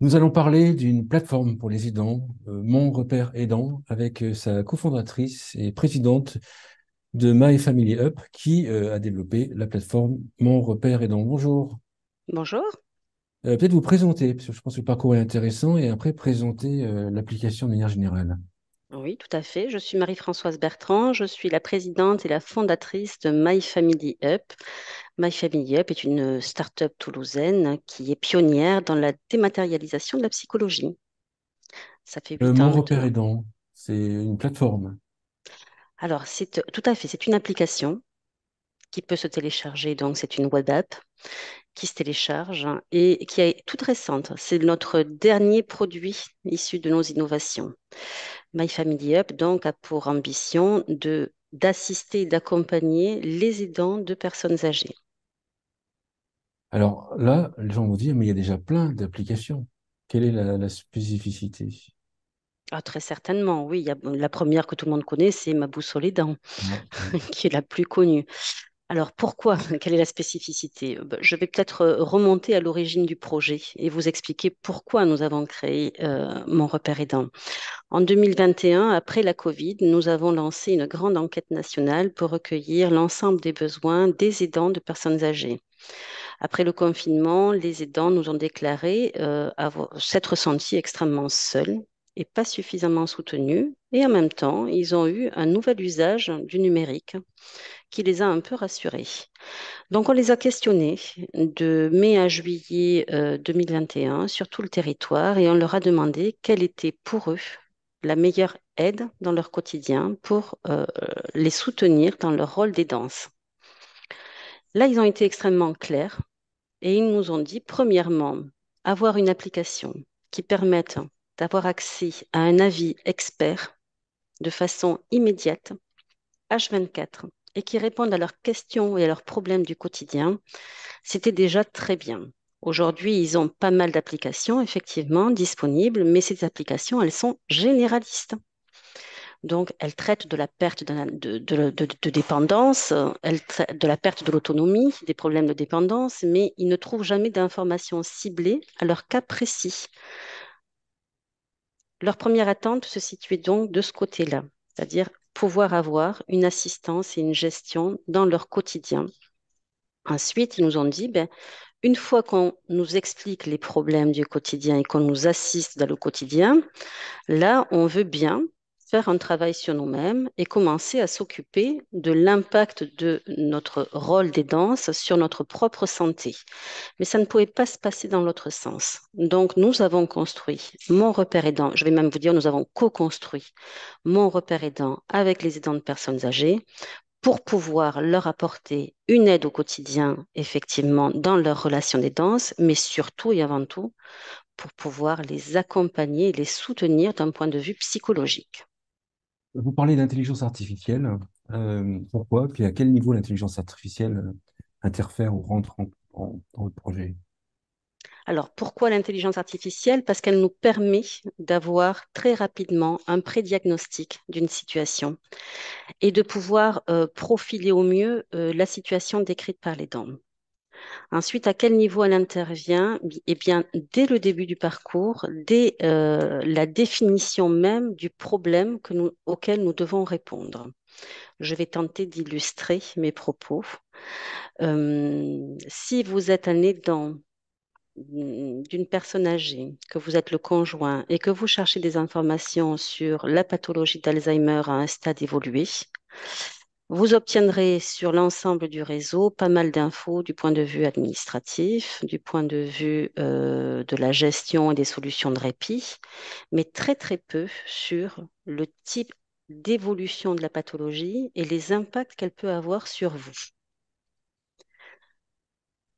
Nous allons parler d'une plateforme pour les aidants, Mon Repère Aidant, avec sa cofondatrice et présidente de My Family Up, qui a développé la plateforme Mon Repère Aidant. Bonjour. Bonjour. Peut-être vous présenter, parce que je pense que le parcours est intéressant, et après présenter l'application de manière générale. Oui, tout à fait. Je suis Marie-Françoise Bertrand. Je suis la présidente et la fondatrice de My Family Up. My Family Up est une start-up toulousaine qui est pionnière dans la dématérialisation de la psychologie. Ça fait 8 ans Mon Repère maintenant. Aidant, c'est une plateforme. Alors, c'est tout à fait, c'est une application qui peut se télécharger. Donc, c'est une web app qui se télécharge et qui est toute récente. C'est notre dernier produit issu de nos innovations. My Family Up, donc, a pour ambition d'assister et d'accompagner les aidants de personnes âgées. Alors là, les gens vont dire, mais il y a déjà plein d'applications. Quelle est la spécificité? Ah, très certainement, oui. Il y a, la première que tout le monde connaît, c'est Ma boussole aidant, Ouais, ouais. qui est la plus connue. Alors pourquoi? Quelle est la spécificité? Je vais peut-être remonter à l'origine du projet et vous expliquer pourquoi nous avons créé Mon repère aidant. En 2021, après la Covid, nous avons lancé une grande enquête nationale pour recueillir l'ensemble des besoins des aidants de personnes âgées. Après le confinement, les aidants nous ont déclaré s'être sentis extrêmement seuls et pas suffisamment soutenus. Et en même temps, ils ont eu un nouvel usage du numérique qui les a un peu rassurés. Donc, on les a questionnés de mai à juillet 2021 sur tout le territoire et on leur a demandé quelle était pour eux la meilleure aide dans leur quotidien pour les soutenir dans leur rôle d'aidance. Là, ils ont été extrêmement clairs et ils nous ont dit, premièrement, avoir une application qui permette d'avoir accès à un avis expert de façon immédiate, H24, et qui réponde à leurs questions et à leurs problèmes du quotidien, c'était déjà très bien. Aujourd'hui, ils ont pas mal d'applications, effectivement, disponibles, mais ces applications, elles sont généralistes. Donc, elles traitent de la perte de dépendance, elles traitent de la perte de l'autonomie, des problèmes de dépendance, mais ils ne trouvent jamais d'informations ciblées à leur cas précis. Leur première attente se situait donc de ce côté-là, c'est-à-dire pouvoir avoir une assistance et une gestion dans leur quotidien. Ensuite, ils nous ont dit, ben, une fois qu'on nous explique les problèmes du quotidien et qu'on nous assiste dans le quotidien, là, on veut bien faire un travail sur nous-mêmes et commencer à s'occuper de l'impact de notre rôle d'aidance sur notre propre santé. Mais ça ne pouvait pas se passer dans l'autre sens. Donc, nous avons construit mon repère aidant, je vais même vous dire, nous avons co-construit mon repère aidant avec les aidants de personnes âgées pour pouvoir leur apporter une aide au quotidien, effectivement, dans leur relation d'aidance, mais surtout et avant tout, pour pouvoir les accompagner et les soutenir d'un point de vue psychologique. Vous parlez d'intelligence artificielle. Pourquoi? Puis à quel niveau l'intelligence artificielle interfère ou rentre dans le projet? Alors, pourquoi l'intelligence artificielle? Parce qu'elle nous permet d'avoir très rapidement un prédiagnostic d'une situation et de pouvoir profiler au mieux la situation décrite par les dents. Ensuite, à quel niveau elle intervient? Eh bien, dès le début du parcours, dès la définition même du problème auquel nous devons répondre. Je vais tenter d'illustrer mes propos. Si vous êtes un aidant d'une personne âgée, que vous êtes le conjoint et que vous cherchez des informations sur la pathologie d'Alzheimer à un stade évolué, vous obtiendrez sur l'ensemble du réseau pas mal d'infos du point de vue administratif, du point de vue de la gestion et des solutions de répit, mais très très peu sur le type d'évolution de la pathologie et les impacts qu'elle peut avoir sur vous.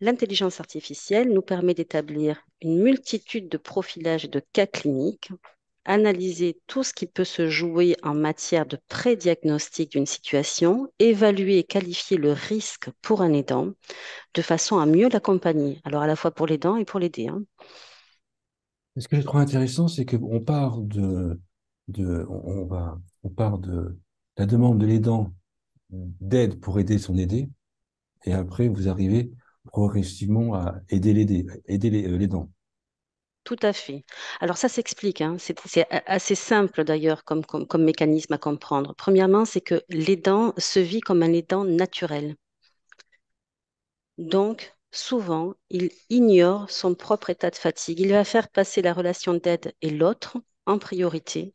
L'intelligence artificielle nous permet d'établir une multitude de profilages et de cas cliniques, analyser tout ce qui peut se jouer en matière de pré-diagnostic d'une situation, évaluer et qualifier le risque pour un aidant de façon à mieux l'accompagner, alors à la fois pour l'aidant et pour l'aider, hein. Ce que je trouve intéressant, c'est qu'on part on part de la demande de l'aidant d'aide pour aider son aidé, et après vous arrivez progressivement à aider l'aidé, aider l'aidant. Tout à fait. Alors ça s'explique, hein. C'est assez simple d'ailleurs comme mécanisme à comprendre. Premièrement, c'est que l'aidant se vit comme un aidant naturel. Donc, souvent, il ignore son propre état de fatigue. Il va faire passer la relation d'aide et l'autre en priorité.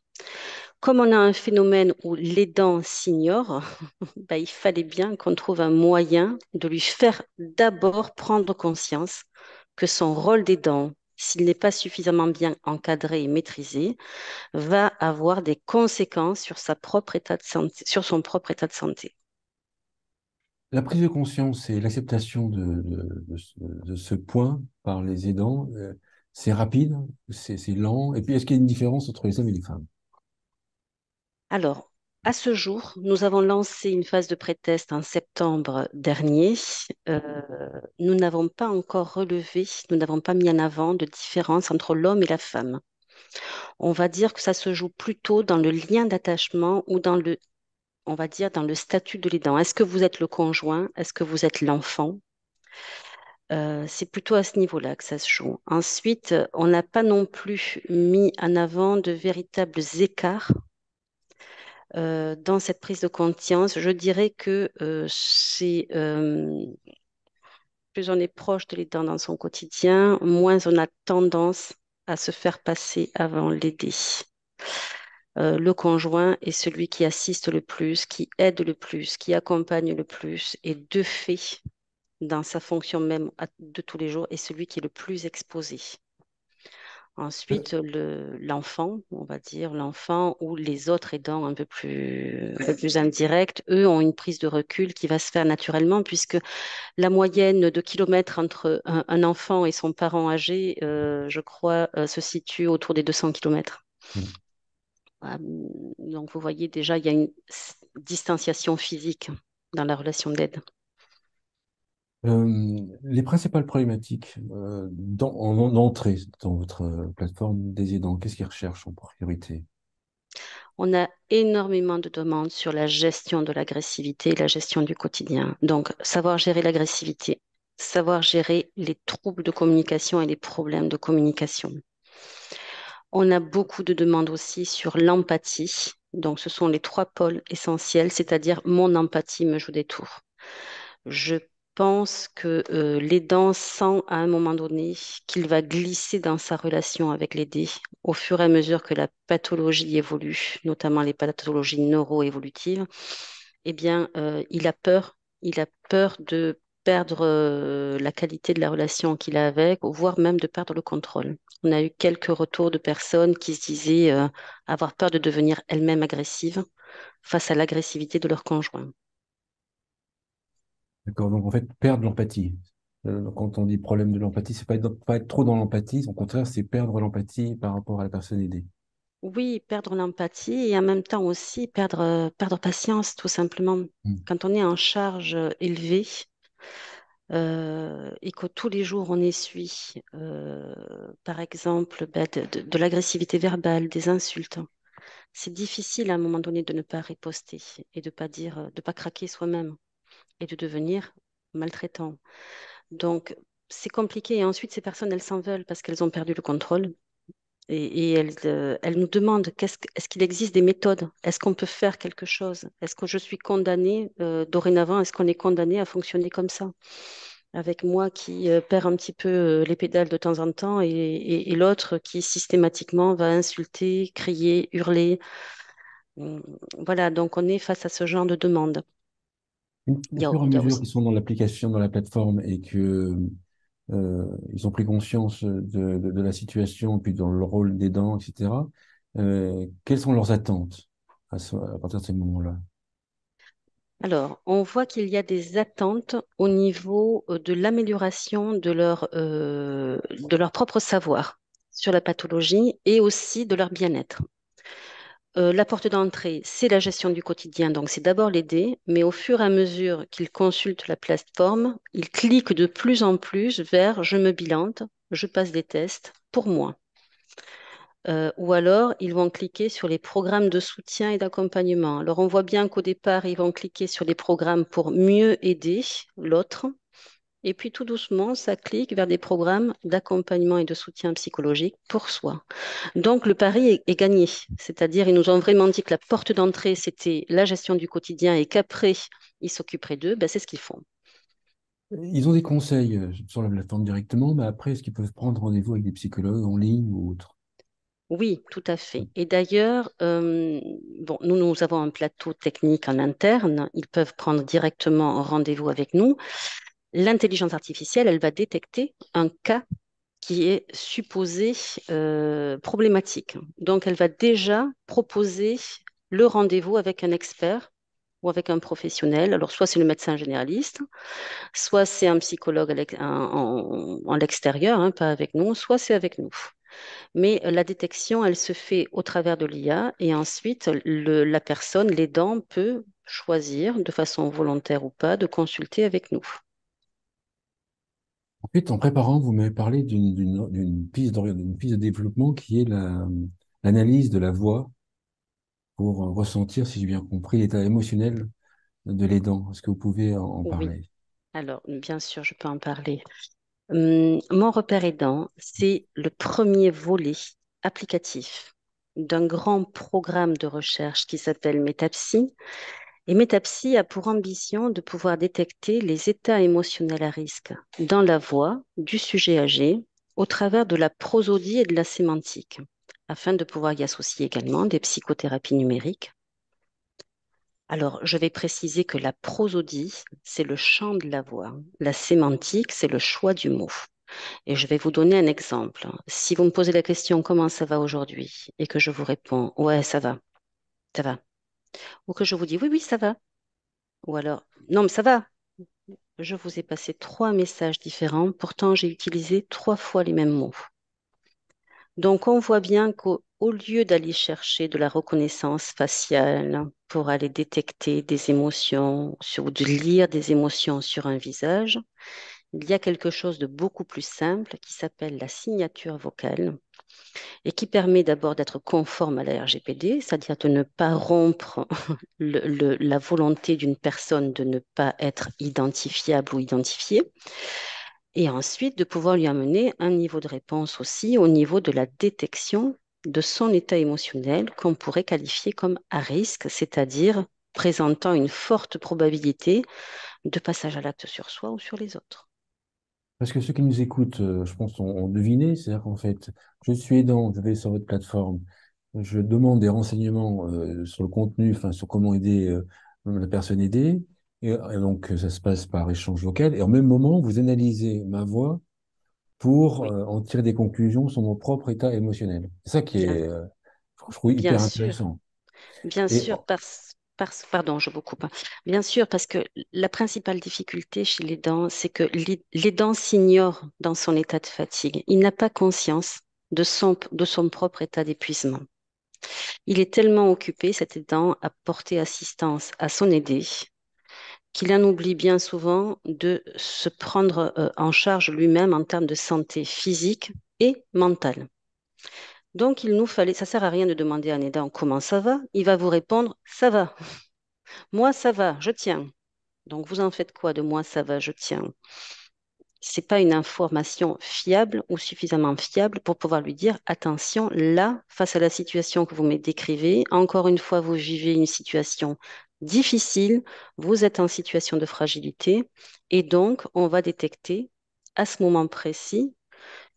Comme on a un phénomène où l'aidant s'ignore, bah, il fallait bien qu'on trouve un moyen de lui faire d'abord prendre conscience que son rôle d'aidant, s'il n'est pas suffisamment bien encadré et maîtrisé, va avoir des conséquences sur sa propre état de santé, sur son propre état de santé. La prise de conscience et l'acceptation de ce point par les aidants, c'est rapide, c'est lent. Et puis, est-ce qu'il y a une différence entre les hommes et les femmes? Alors, à ce jour, nous avons lancé une phase de pré-test en septembre dernier. Euh, nous n'avons pas encore relevé, nous n'avons pas mis en avant de différence entre l'homme et la femme. On va dire que ça se joue plutôt dans le lien d'attachement ou dans le, on va dire, dans le statut de l'aidant. Est-ce que vous êtes le conjoint? Est-ce que vous êtes l'enfant? C'est plutôt à ce niveau-là que ça se joue. Ensuite, on n'a pas non plus mis en avant de véritables écarts dans cette prise de conscience. Je dirais que plus on est proche de l'aidant dans son quotidien, moins on a tendance à se faire passer avant l'aider. Le conjoint est celui qui assiste le plus, qui aide le plus, qui accompagne le plus, et de fait, dans sa fonction même de tous les jours, est celui qui est le plus exposé. Euh, Ensuite, l'enfant, on va dire, l'enfant ou les autres aidants un peu plus indirects, eux ont une prise de recul qui va se faire naturellement puisque la moyenne de kilomètres entre un enfant et son parent âgé, je crois, se situe autour des 200 kilomètres. Donc, vous voyez déjà, il y a une distanciation physique dans la relation d'aide. les principales problématiques en entrée dans votre plateforme des aidants, qu'est-ce qu'ils recherchent en priorité? On a énormément de demandes sur la gestion de l'agressivité et la gestion du quotidien. Donc, savoir gérer l'agressivité, savoir gérer les troubles de communication et les problèmes de communication. On a beaucoup de demandes aussi sur l'empathie. Donc, ce sont les trois pôles essentiels, c'est-à-dire mon empathie me joue des tours. Je pense que l'aidant sent à un moment donné qu'il va glisser dans sa relation avec l'aidé au fur et à mesure que la pathologie évolue, notamment les pathologies neuroévolutives. Eh bien, il a peur de perdre la qualité de la relation qu'il a avec, voire même de perdre le contrôle. On a eu quelques retours de personnes qui se disaient avoir peur de devenir elles-mêmes agressives face à l'agressivité de leur conjoint. D'accord, donc en fait, perdre l'empathie. Quand on dit problème de l'empathie, c'est pas être trop dans l'empathie, au contraire, c'est perdre l'empathie par rapport à la personne aidée. Oui, perdre l'empathie et en même temps aussi perdre patience, tout simplement. Mm. Quand on est en charge élevée et que tous les jours on essuie, par exemple, ben, de l'agressivité verbale, des insultes, c'est difficile à un moment donné de ne pas riposter et de pas dire, de pas craquer soi-même et de devenir maltraitant. Donc, c'est compliqué. Et ensuite, ces personnes, elles s'en veulent parce qu'elles ont perdu le contrôle. Et elle nous demande est-ce qu'il existe des méthodes? Est-ce qu'on peut faire quelque chose? Est-ce que je suis condamnée dorénavant? Est-ce qu'on est condamné à fonctionner comme ça? Avec moi qui perds un petit peu les pédales de temps en temps et l'autre qui systématiquement va insulter, crier, hurler. Hum, Voilà, donc on est face à ce genre de demande. Au fur et à Il y a mesure aussi qu'ils sont dans l'application, dans la plateforme et que ils ont pris conscience de la situation, puis dans le rôle d'aidant, etc., quelles sont leurs attentes à partir de ces moments-là? Alors, on voit qu'il y a des attentes au niveau de l'amélioration de leur propre savoir sur la pathologie et aussi de leur bien-être. La porte d'entrée, c'est la gestion du quotidien, donc c'est d'abord l'aider, mais au fur et à mesure qu'il consulte la plateforme, il clique de plus en plus vers je me bilante, je passe des tests pour moi. Ou alors, ils vont cliquer sur les programmes de soutien et d'accompagnement. Alors, on voit bien qu'au départ, ils vont cliquer sur les programmes pour mieux aider l'autre. Et puis tout doucement, ça clique vers des programmes d'accompagnement et de soutien psychologique pour soi. Donc le pari est gagné. C'est-à-dire, ils nous ont vraiment dit que la porte d'entrée, c'était la gestion du quotidien et qu'après, ils s'occuperaient d'eux. Ben, c'est ce qu'ils font. Ils ont des conseils sur la plateforme directement, mais après, est-ce qu'ils peuvent prendre rendez-vous avec des psychologues en ligne ou autre? Oui, tout à fait. Et d'ailleurs, bon, nous avons un plateau technique en interne. Ils peuvent prendre directement rendez-vous avec nous. L'intelligence artificielle, elle va détecter un cas qui est supposé problématique. Donc, elle va déjà proposer le rendez-vous avec un expert ou avec un professionnel. Alors, soit c'est le médecin généraliste, soit c'est un psychologue en l'extérieur, hein, pas avec nous, soit c'est avec nous. Mais la détection, elle se fait au travers de l'IA et ensuite, la personne, l'aidant, peut choisir, de façon volontaire ou pas, de consulter avec nous. Ensuite, en préparant, vous m'avez parlé d'une piste de développement qui est l'analyse de la voix pour ressentir, si j'ai bien compris, l'état émotionnel de l'aidant. Est-ce que vous pouvez en Oui, parler? alors bien sûr, je peux en parler. Mon repère aidant, c'est le premier volet applicatif d'un grand programme de recherche qui s'appelle Métapsy. Et Métapsy a pour ambition de pouvoir détecter les états émotionnels à risque dans la voix du sujet âgé au travers de la prosodie et de la sémantique, afin de pouvoir y associer également des psychothérapies numériques. Alors, je vais préciser que la prosodie, c'est le chant de la voix. La sémantique, c'est le choix du mot. Et je vais vous donner un exemple. Si vous me posez la question comment ça va aujourd'hui et que je vous réponds ouais, ça va. Ou que je vous dis oui, oui, ça va. Ou alors non, mais ça va. Je vous ai passé trois messages différents, pourtant j'ai utilisé trois fois les mêmes mots. Donc on voit bien qu'au lieu d'aller chercher de la reconnaissance faciale pour aller détecter des émotions, ou de lire des émotions sur un visage, il y a quelque chose de beaucoup plus simple qui s'appelle la signature vocale et qui permet d'abord d'être conforme à la RGPD, c'est-à-dire de ne pas rompre la volonté d'une personne de ne pas être identifiable ou identifiée, et ensuite de pouvoir lui amener un niveau de réponse aussi au niveau de la détection de son état émotionnel qu'on pourrait qualifier comme à risque, c'est-à-dire présentant une forte probabilité de passage à l'acte sur soi ou sur les autres. Parce que ceux qui nous écoutent, je pense, ont deviné, c'est-à-dire qu'en fait, je suis aidant, je vais sur votre plateforme, je demande des renseignements sur le contenu, enfin sur comment aider la personne aidée, et donc ça se passe par échange vocal, et en même moment, vous analysez ma voix pour Oui, en tirer des conclusions sur mon propre état émotionnel. C'est ça qui bien, est, je trouve, bien hyper sûr. intéressant. Bien Et sûr, pardon, je vous coupe, hein. Bien sûr, parce que la principale difficulté chez les dents, c'est que les dents s'ignorent dans son état de fatigue. Il n'a pas conscience de son propre état d'épuisement. Il est tellement occupé, cet aidant, à porter assistance à son aidé, qu'il en oublie bien souvent de se prendre en charge lui-même en termes de santé physique et mentale. Donc, il nous fallait, ça sert à rien de demander à un aidant comment ça va. Il va vous répondre, ça va. Moi, ça va, je tiens. Donc, vous en faites quoi de moi, ça va, je tiens? C'est pas une information fiable ou suffisamment fiable pour pouvoir lui dire, attention, là, face à la situation que vous me décrivez, encore une fois, vous vivez une situation difficile, vous êtes en situation de fragilité, et donc, on va détecter à ce moment précis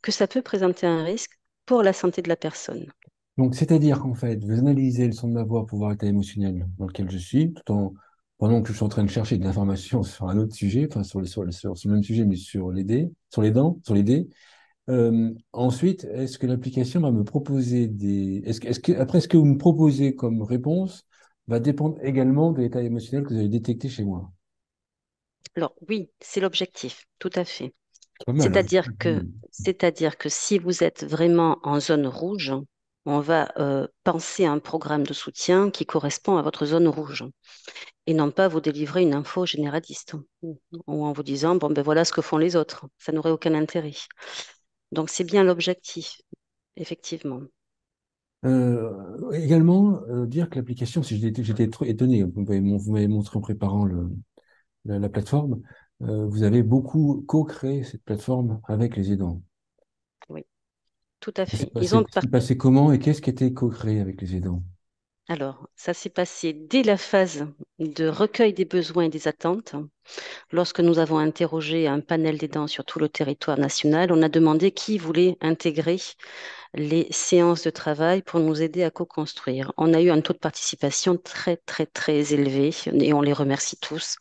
que ça peut présenter un risque pour la santé de la personne. donc, c'est-à-dire qu'en fait, vous analysez le son de ma voix pour voir l'état émotionnel dans lequel je suis, pendant que je suis en train de chercher de l'information sur un autre sujet, enfin sur le même sujet, mais sur les dents, sur les dés. Ensuite, est-ce que l'application va me proposer après, ce que vous me proposez comme réponse va dépendre également de l'état émotionnel que vous avez détecté chez moi? Alors oui, c'est l'objectif, tout à fait. C'est pas mal, hein? C'est-à-dire que, c'est-à-dire que si vous êtes vraiment en zone rouge, on va penser à un programme de soutien qui correspond à votre zone rouge et non pas vous délivrer une info généraliste ou en vous disant, bon, ben voilà ce que font les autres. Ça n'aurait aucun intérêt. Donc, c'est bien l'objectif, effectivement. Également, dire que l'application, si j'étais trop étonné, vous m'avez montré en préparant la plateforme, vous avez beaucoup co-créé cette plateforme avec les aidants. Oui, tout à Ça s'est fait. Ils passé, ont ça s'est passé comment et qu'est-ce qui était co-créé avec les aidants? Alors, ça s'est passé dès la phase de recueil des besoins et des attentes. Lorsque nous avons interrogé un panel d'aidants sur tout le territoire national, on a demandé qui voulait intégrer les séances de travail pour nous aider à co-construire. On a eu un taux de participation très, très, très élevé et on les remercie tous.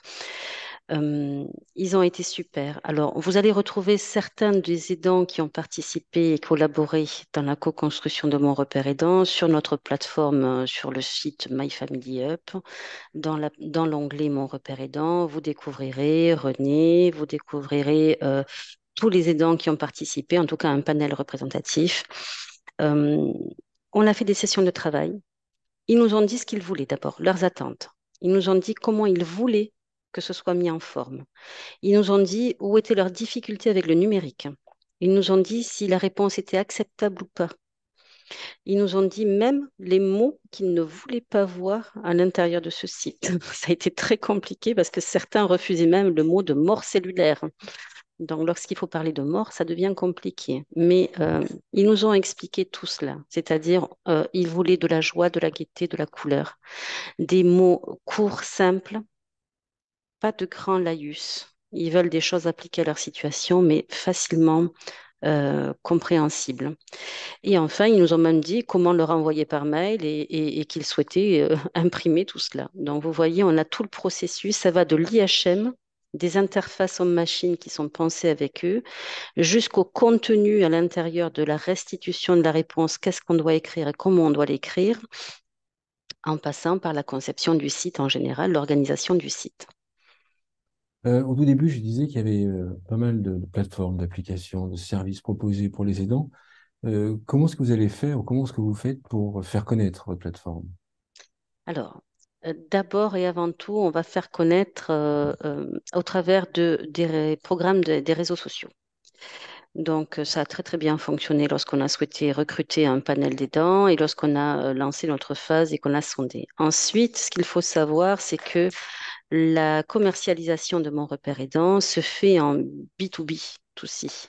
Euh, Ils ont été super. Alors, vous allez retrouver certains des aidants qui ont participé et collaboré dans la co-construction de Mon Repère Aidant sur notre plateforme, sur le site My Family Up. Dans l'onglet Mon Repère Aidant, vous découvrirez René, vous découvrirez tous les aidants qui ont participé, en tout cas un panel représentatif. Euh, on a fait des sessions de travail. Ils nous ont dit ce qu'ils voulaient d'abord, leurs attentes. Ils nous ont dit comment ils voulaient que ce soit mis en forme. Ils nous ont dit où étaient leurs difficultés avec le numérique. Ils nous ont dit si la réponse était acceptable ou pas. Ils nous ont dit même les mots qu'ils ne voulaient pas voir à l'intérieur de ce site. Ça a été très compliqué parce que certains refusaient même le mot de mort cellulaire. Donc, lorsqu'il faut parler de mort, ça devient compliqué. Mais ils nous ont expliqué tout cela. C'est-à-dire, ils voulaient de la joie, de la gaieté, de la couleur. Des mots courts, simples, pas de grands laïus. Ils veulent des choses appliquées à leur situation, mais facilement compréhensibles. Et enfin, ils nous ont même dit comment leur envoyer par mail et qu'ils souhaitaient imprimer tout cela. Donc, vous voyez, on a tout le processus. Ça va de l'IHM, des interfaces homme-machine qui sont pensées avec eux, jusqu'au contenu à l'intérieur de la restitution de la réponse, qu'est-ce qu'on doit écrire et comment on doit l'écrire, en passant par la conception du site en général, l'organisation du site. Au tout début, je disais qu'il y avait pas mal de plateformes, d'applications, de services proposés pour les aidants. Comment est-ce que vous allez faire ou comment est-ce que vous faites pour faire connaître votre plateforme? Alors, d'abord et avant tout, on va faire connaître au travers des programmes des réseaux sociaux. Donc, ça a très très bien fonctionné lorsqu'on a souhaité recruter un panel d'aidants et lorsqu'on a lancé notre phase et qu'on a sondé. Ensuite, ce qu'il faut savoir, c'est que la commercialisation de Mon Repère Aidant se fait en B2B, tout-ci.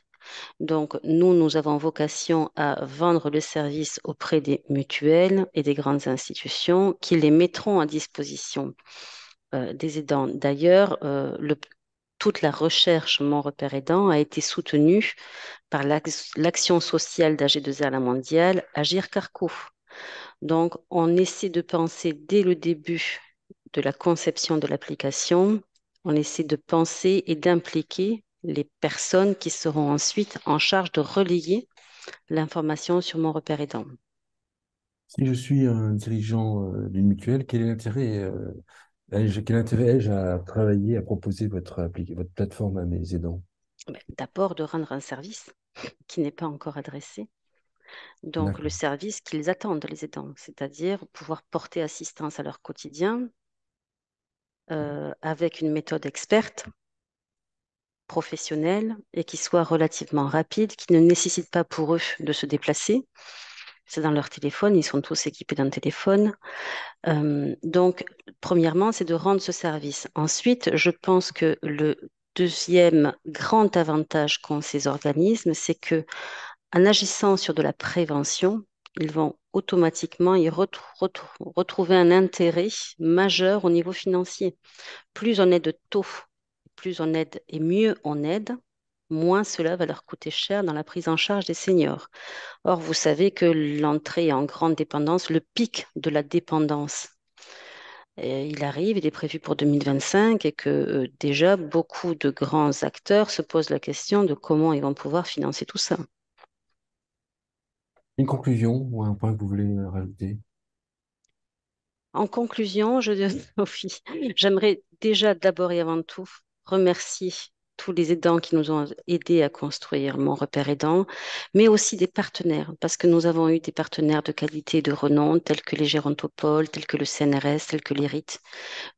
Donc, nous avons vocation à vendre le service auprès des mutuelles et des grandes institutions qui les mettront à disposition des aidants. D'ailleurs, toute la recherche Mon Repère Aidant a été soutenue par l'action sociale d'AG2R à la mondiale, Agir Carco. Donc, on essaie de penser dès le début de la conception de l'application, on essaie de penser et d'impliquer les personnes qui seront ensuite en charge de relayer l'information sur Mon Repère Aidant. Si je suis un dirigeant d'une mutuelle, quel est l'intérêt, quel intérêt ai-je à travailler, à proposer votre plateforme à mes aidants? Mais d'abord, de rendre un service qui n'est pas encore adressé. Donc, le D'accord. service qu'ils attendent, les aidants, c'est-à-dire pouvoir porter assistance à leur quotidien avec une méthode experte, professionnelle et qui soit relativement rapide, qui ne nécessite pas pour eux de se déplacer. C'est dans leur téléphone, ils sont tous équipés d'un téléphone. Donc, premièrement, c'est de rendre ce service. Ensuite, je pense que le deuxième grand avantage qu'ont ces organismes, c'est que en agissant sur de la prévention, ils vont automatiquement retrouver un intérêt majeur au niveau financier. Plus on est de taux, plus on aide et mieux on aide, moins cela va leur coûter cher dans la prise en charge des seniors. Or, vous savez que l'entrée en grande dépendance, le pic de la dépendance, il arrive, il est prévu pour 2025 et que déjà beaucoup de grands acteurs se posent la question de comment ils vont pouvoir financer tout ça. Une conclusion ou un point que vous voulez rajouter? En conclusion, oui, j'aimerais déjà d'abord et avant tout remercier tous les aidants qui nous ont aidés à construire Mon Repère Aidant, mais aussi des partenaires, parce que nous avons eu des partenaires de qualité et de renom, tels que les Gérontopoles, tels que le CNRS, tels que l'IRIT.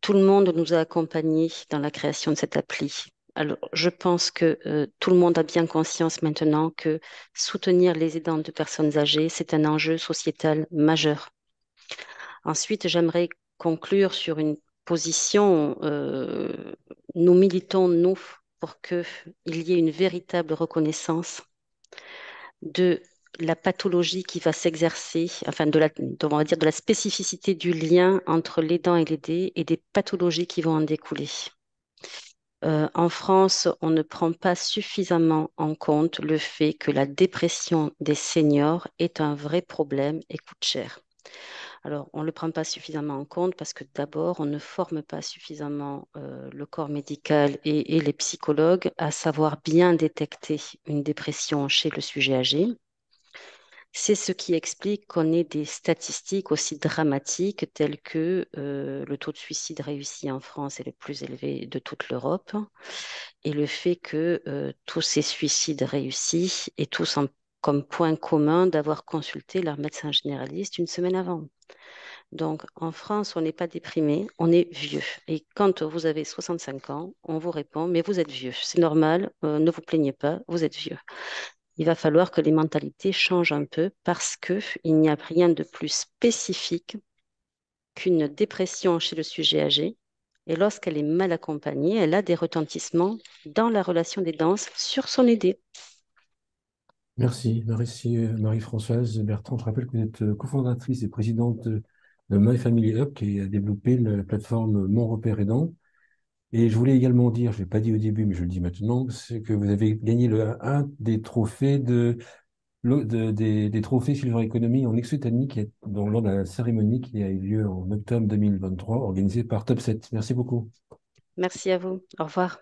Tout le monde nous a accompagnés dans la création de cette appli. Alors, je pense que tout le monde a bien conscience maintenant que soutenir les aidants de personnes âgées, c'est un enjeu sociétal majeur. Ensuite, j'aimerais conclure sur une position. Nous militons, nous, pour qu'il y ait une véritable reconnaissance de la pathologie qui va s'exercer, enfin on va dire de la spécificité du lien entre l'aidant et l'aidé et des pathologies qui vont en découler. En France, on ne prend pas suffisamment en compte le fait que la dépression des seniors est un vrai problème et coûte cher. Alors, on ne le prend pas suffisamment en compte parce que d'abord, on ne forme pas suffisamment le corps médical et les psychologues à savoir bien détecter une dépression chez le sujet âgé. C'est ce qui explique qu'on ait des statistiques aussi dramatiques telles que le taux de suicide réussi en France est le plus élevé de toute l'Europe et le fait que tous ces suicides réussis aient tous comme point commun d'avoir consulté leur médecin généraliste une semaine avant. Donc, en France, on n'est pas déprimé, on est vieux. Et quand vous avez 65 ans, on vous répond, mais vous êtes vieux, c'est normal, ne vous plaignez pas, vous êtes vieux. Il va falloir que les mentalités changent un peu parce qu'il n'y a rien de plus spécifique qu'une dépression chez le sujet âgé. Et lorsqu'elle est mal accompagnée, elle a des retentissements dans la relation des danses sur son aidé. Merci Marie-Françoise Bertrand. Je rappelle que vous êtes cofondatrice et présidente de My Family Hub qui a développé la plateforme Mon Repère Aidant. Et je voulais également dire, je ne l'ai pas dit au début, mais je le dis maintenant, c'est que vous avez gagné un des trophées des trophées Silver Economy en Exotanie lors de la cérémonie qui a eu lieu en octobre 2023, organisée par Top 7. Merci beaucoup. Merci à vous. Au revoir.